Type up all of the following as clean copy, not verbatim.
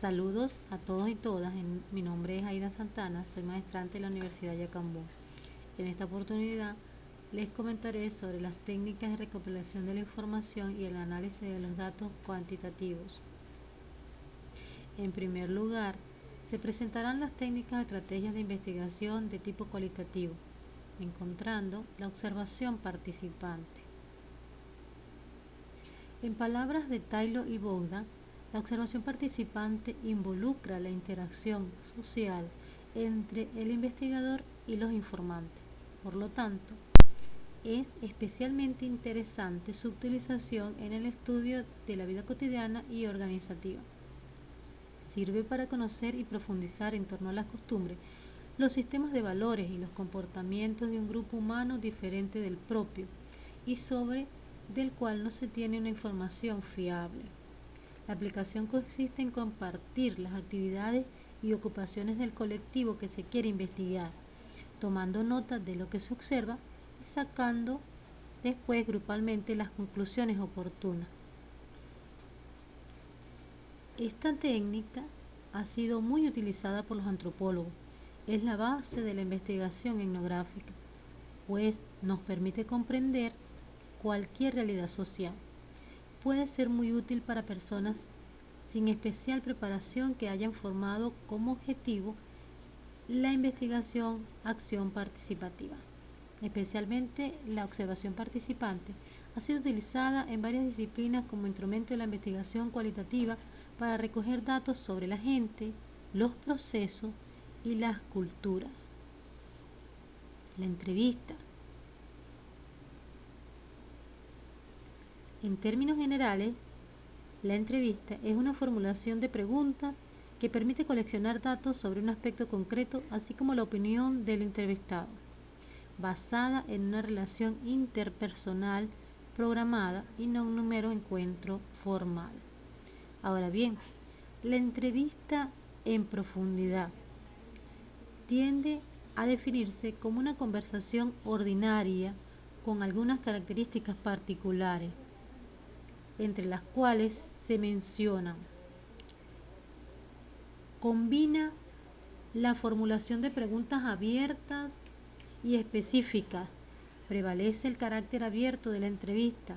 Saludos a todos y todas, mi nombre es Aida Santana, soy maestrante de la Universidad Yacambú. En esta oportunidad les comentaré sobre las técnicas de recopilación de la información y el análisis de los datos cuantitativos. En primer lugar, se presentarán las técnicas o estrategias de investigación de tipo cualitativo, encontrando la observación participante. En palabras de Taylor y Bogdan, la observación participante involucra la interacción social entre el investigador y los informantes. Por lo tanto, es especialmente interesante su utilización en el estudio de la vida cotidiana y organizativa. Sirve para conocer y profundizar en torno a las costumbres, los sistemas de valores y los comportamientos de un grupo humano diferente del propio y sobre del cual no se tiene una información fiable. La aplicación consiste en compartir las actividades y ocupaciones del colectivo que se quiere investigar, tomando nota de lo que se observa y sacando después grupalmente las conclusiones oportunas. Esta técnica ha sido muy utilizada por los antropólogos. Es la base de la investigación etnográfica, pues nos permite comprender cualquier realidad social. Puede ser muy útil para personas sin especial preparación que hayan formado como objetivo la investigación-acción participativa. Especialmente la observación participante ha sido utilizada en varias disciplinas como instrumento de la investigación cualitativa para recoger datos sobre la gente, los procesos y las culturas. La entrevista. En términos generales, la entrevista es una formulación de preguntas que permite coleccionar datos sobre un aspecto concreto, así como la opinión del entrevistado, basada en una relación interpersonal programada y no un mero encuentro formal. Ahora bien, la entrevista en profundidad tiende a definirse como una conversación ordinaria con algunas características particulares, entre las cuales se mencionan: combina la formulación de preguntas abiertas y específicas, prevalece el carácter abierto de la entrevista,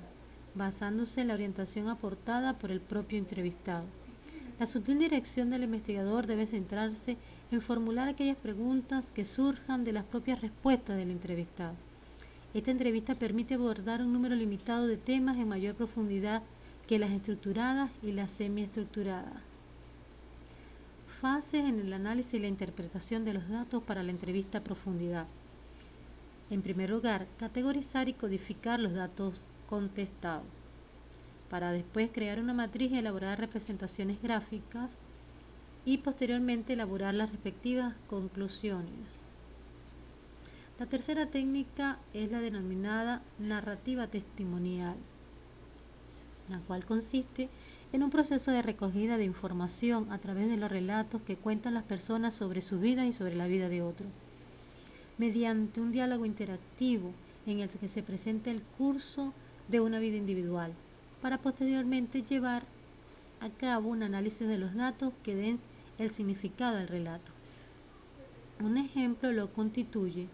basándose en la orientación aportada por el propio entrevistado. La sutil dirección del investigador debe centrarse en formular aquellas preguntas que surjan de las propias respuestas del entrevistado. Esta entrevista permite abordar un número limitado de temas en mayor profundidad que las estructuradas y las semiestructuradas. Fases en el análisis y la interpretación de los datos para la entrevista a profundidad. En primer lugar, categorizar y codificar los datos contestados, para después crear una matriz y elaborar representaciones gráficas y posteriormente elaborar las respectivas conclusiones. La tercera técnica es la denominada narrativa testimonial, la cual consiste en un proceso de recogida de información a través de los relatos que cuentan las personas sobre su vida y sobre la vida de otros, mediante un diálogo interactivo en el que se presenta el curso de una vida individual, para posteriormente llevar a cabo un análisis de los datos que den el significado al relato. Un ejemplo lo constituye,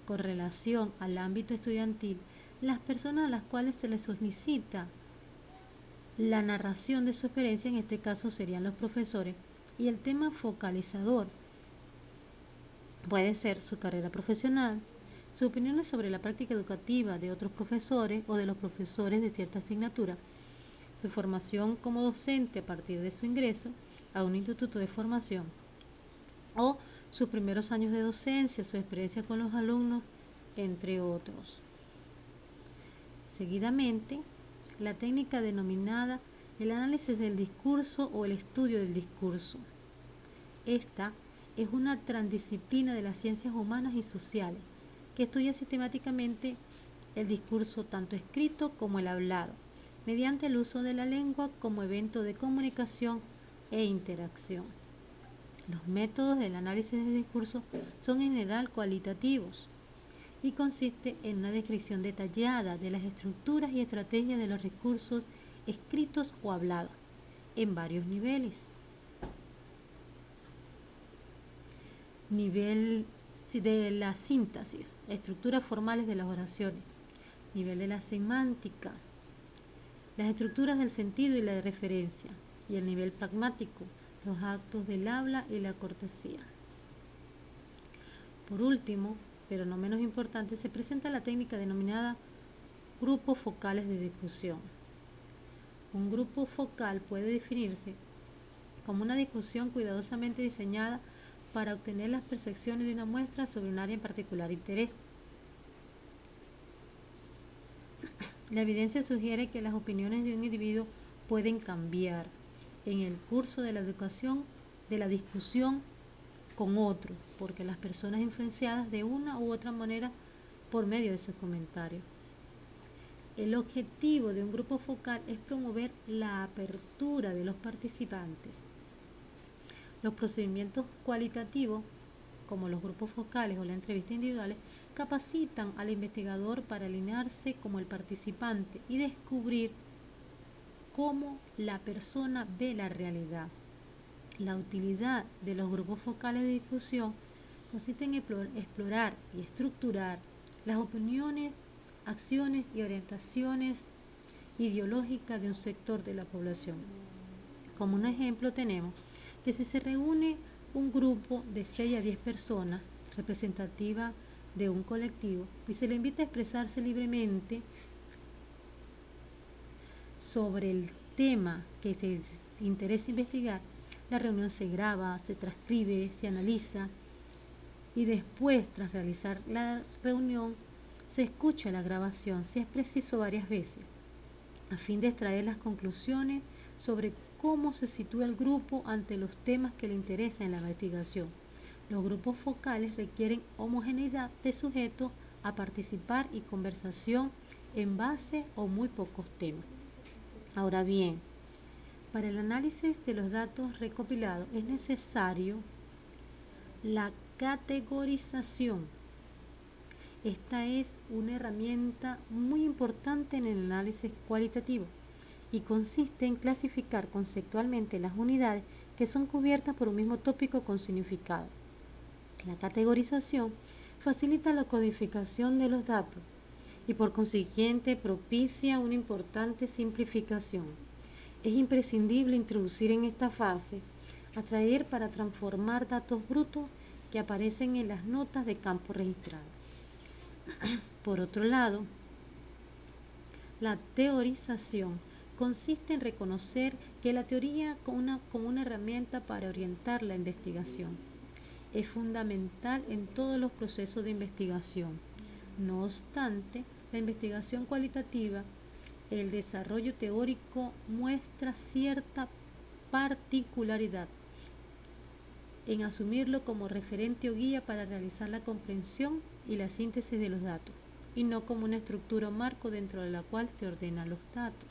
con relación al ámbito estudiantil, las personas a las cuales se les solicita la narración de su experiencia, en este caso serían los profesores, y el tema focalizador puede ser su carrera profesional, sus opiniones sobre la práctica educativa de otros profesores o de los profesores de cierta asignatura, su formación como docente a partir de su ingreso a un instituto de formación o sus primeros años de docencia, su experiencia con los alumnos, entre otros. Seguidamente, la técnica denominada el análisis del discurso o el estudio del discurso. Esta es una transdisciplina de las ciencias humanas y sociales que estudia sistemáticamente el discurso tanto escrito como el hablado, mediante el uso de la lengua como evento de comunicación e interacción. Los métodos del análisis del discurso son en general cualitativos y consiste en una descripción detallada de las estructuras y estrategias de los recursos escritos o hablados en varios niveles. nivel de la síntesis, estructuras formales de las oraciones, nivel de la semántica, las estructuras del sentido y la de referencia, y el nivel pragmático, los actos del habla y la cortesía. Por último, pero no menos importante, se presenta la técnica denominada grupos focales de discusión. Un grupo focal puede definirse como una discusión cuidadosamente diseñada para obtener las percepciones de una muestra sobre un área en particular interés. La evidencia sugiere que las opiniones de un individuo pueden cambiar en el curso de la educación, de la discusión con otros, porque las personas influenciadas de una u otra manera por medio de sus comentarios. El objetivo de un grupo focal es promover la apertura de los participantes. Los procedimientos cualitativos, como los grupos focales o la entrevista individuales, capacitan al investigador para alinearse como el participante y descubrir cómo la persona ve la realidad. La utilidad de los grupos focales de discusión consiste en explorar y estructurar las opiniones, acciones y orientaciones ideológicas de un sector de la población. Como un ejemplo tenemos que si se reúne un grupo de 6 a 10 personas representativa de un colectivo y se le invita a expresarse libremente sobre el tema que se interesa investigar, la reunión se graba, se transcribe, se analiza y después, tras realizar la reunión, se escucha la grabación, si es preciso, varias veces, a fin de extraer las conclusiones sobre cómo se sitúa el grupo ante los temas que le interesan en la investigación. Los grupos focales requieren homogeneidad de sujetos a participar y conversación en base o muy pocos temas. Ahora bien, para el análisis de los datos recopilados es necesario la categorización. Esta es una herramienta muy importante en el análisis cualitativo y consiste en clasificar conceptualmente las unidades que son cubiertas por un mismo tópico con significado. La categorización facilita la codificación de los datos y por consiguiente propicia una importante simplificación. Es imprescindible introducir en esta fase, atraer para transformar datos brutos que aparecen en las notas de campo registrado. Por otro lado, la teorización consiste en reconocer que la teoría como una herramienta para orientar la investigación es fundamental en todos los procesos de investigación. No obstante, la investigación cualitativa, el desarrollo teórico muestra cierta particularidad en asumirlo como referente o guía para realizar la comprensión y la síntesis de los datos, y no como una estructura o marco dentro de la cual se ordenan los datos.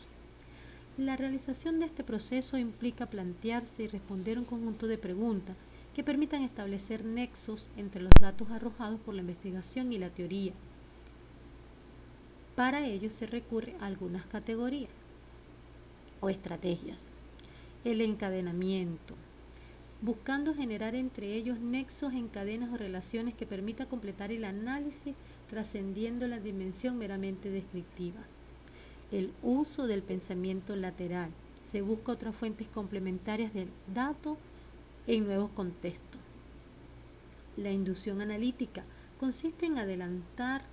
La realización de este proceso implica plantearse y responder un conjunto de preguntas que permitan establecer nexos entre los datos arrojados por la investigación y la teoría. Para ello se recurre a algunas categorías o estrategias. El encadenamiento, buscando generar entre ellos nexos en cadenas o relaciones que permita completar el análisis trascendiendo la dimensión meramente descriptiva. El uso del pensamiento lateral, se busca otras fuentes complementarias del dato en nuevos contextos. La inducción analítica consiste en adelantar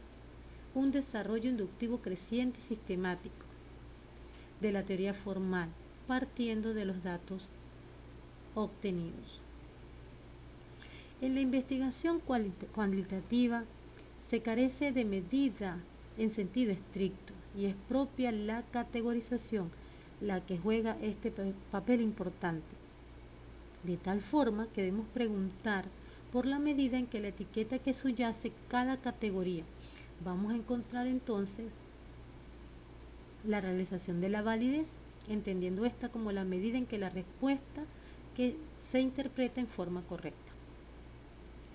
un desarrollo inductivo creciente y sistemático de la teoría formal, partiendo de los datos obtenidos. En la investigación cualitativa se carece de medida en sentido estricto y es propia la categorización la que juega este papel importante, de tal forma que debemos preguntar por la medida en que la etiqueta que subyace cada categoría. Vamos a encontrar entonces la realización de la validez, entendiendo esta como la medida en que la respuesta que se interpreta en forma correcta.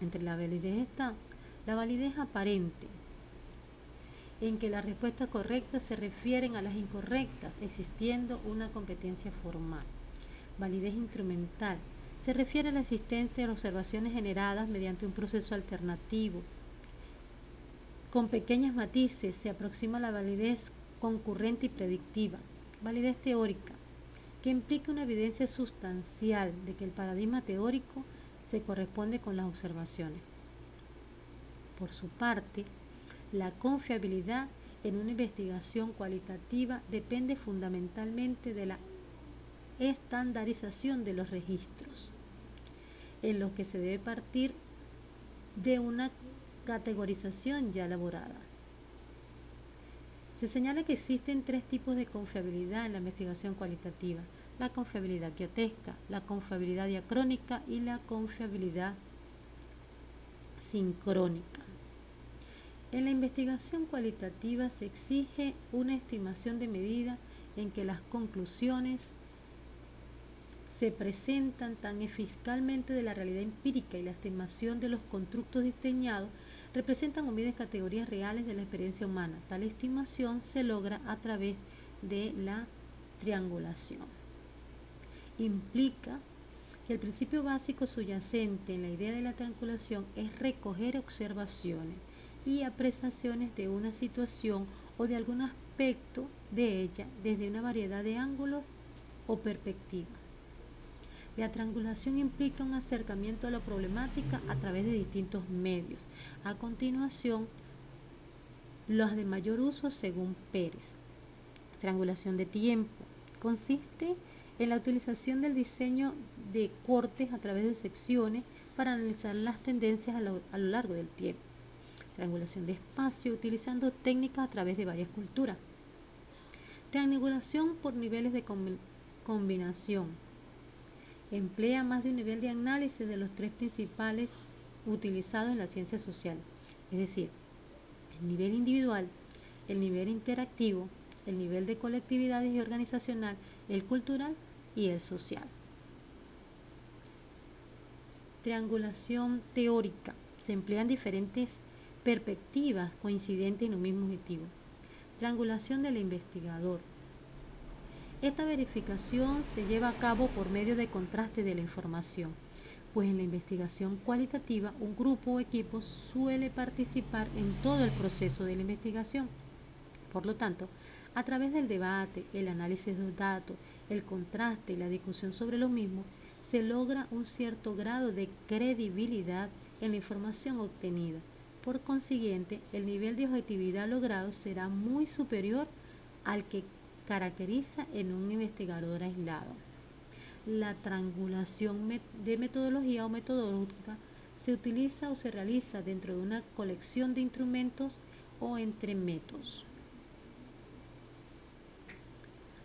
Entre la validez está la validez aparente, en que las respuestas correctas se refieren a las incorrectas, existiendo una competencia formal. Validez instrumental, Se refiere a la existencia de observaciones generadas mediante un proceso alternativo. Con pequeños matices se aproxima a la validez concurrente y predictiva, validez teórica, que implica una evidencia sustancial de que el paradigma teórico se corresponde con las observaciones. Por su parte, la confiabilidad en una investigación cualitativa depende fundamentalmente de la estandarización de los registros, en los que se debe partir de una categorización ya elaborada. Se señala que existen tres tipos de confiabilidad en la investigación cualitativa: la confiabilidad quiotesca, la confiabilidad diacrónica y la confiabilidad sincrónica. En la investigación cualitativa se exige una estimación de medida en que las conclusiones se presentan tan eficazmente de la realidad empírica y la estimación de los constructos diseñados representan o miden categorías reales de la experiencia humana. Tal estimación se logra a través de la triangulación. Implica que el principio básico subyacente en la idea de la triangulación es recoger observaciones y apreciaciones de una situación o de algún aspecto de ella desde una variedad de ángulos o perspectivas. La triangulación implica un acercamiento a la problemática a través de distintos medios. A continuación, los de mayor uso según Pérez. Triangulación de tiempo. Consiste en la utilización del diseño de cortes a través de secciones para analizar las tendencias a lo largo del tiempo. Triangulación de espacio, utilizando técnicas a través de varias culturas. Triangulación por niveles de combinación. Emplea más de un nivel de análisis de los tres principales utilizados en la ciencia social, es decir, el nivel individual, el nivel interactivo, el nivel de colectividades y organizacional, el cultural y el social. Triangulación teórica. Se emplean diferentes perspectivas coincidentes en un mismo objetivo. Triangulación del investigador. Esta verificación se lleva a cabo por medio de contraste de la información, pues en la investigación cualitativa un grupo o equipo suele participar en todo el proceso de la investigación. Por lo tanto, a través del debate, el análisis de los datos, el contraste y la discusión sobre los mismos, se logra un cierto grado de credibilidad en la información obtenida. Por consiguiente, el nivel de objetividad logrado será muy superior al que caracteriza en un investigador aislado. La triangulación de metodología o metodológica se utiliza o se realiza dentro de una colección de instrumentos o entre métodos.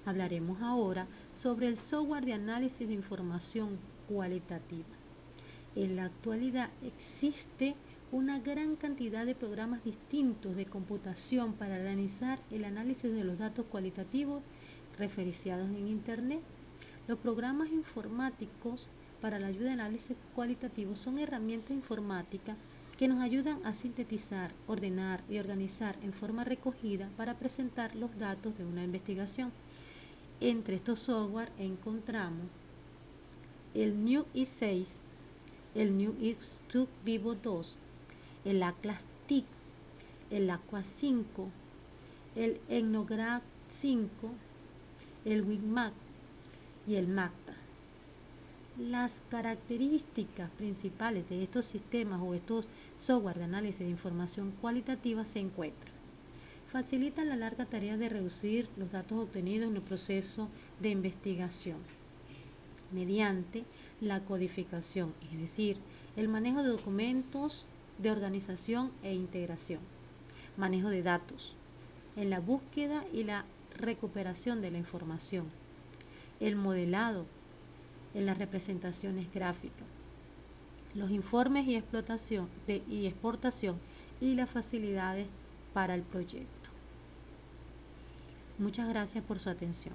Hablaremos ahora sobre el software de análisis de información cualitativa. En la actualidad existe una gran cantidad de programas distintos de computación para analizar el análisis de los datos cualitativos referenciados en Internet. Los programas informáticos para la ayuda de análisis cualitativo son herramientas informáticas que nos ayudan a sintetizar, ordenar y organizar en forma recogida para presentar los datos de una investigación. Entre estos software encontramos el NewIS6, el NewIS2 Vivo 2, el Atlas TIC, el Aqua 5, el Ethnograph 5, el WinMap y el MACTA. Las características principales de estos sistemas o estos software de análisis de información cualitativa se encuentran: facilitan la larga tarea de reducir los datos obtenidos en el proceso de investigación mediante la codificación, es decir, el manejo de documentos de organización e integración, manejo de datos, en la búsqueda y la recuperación de la información, el modelado en las representaciones gráficas, los informes y exportación y las facilidades para el proyecto. Muchas gracias por su atención.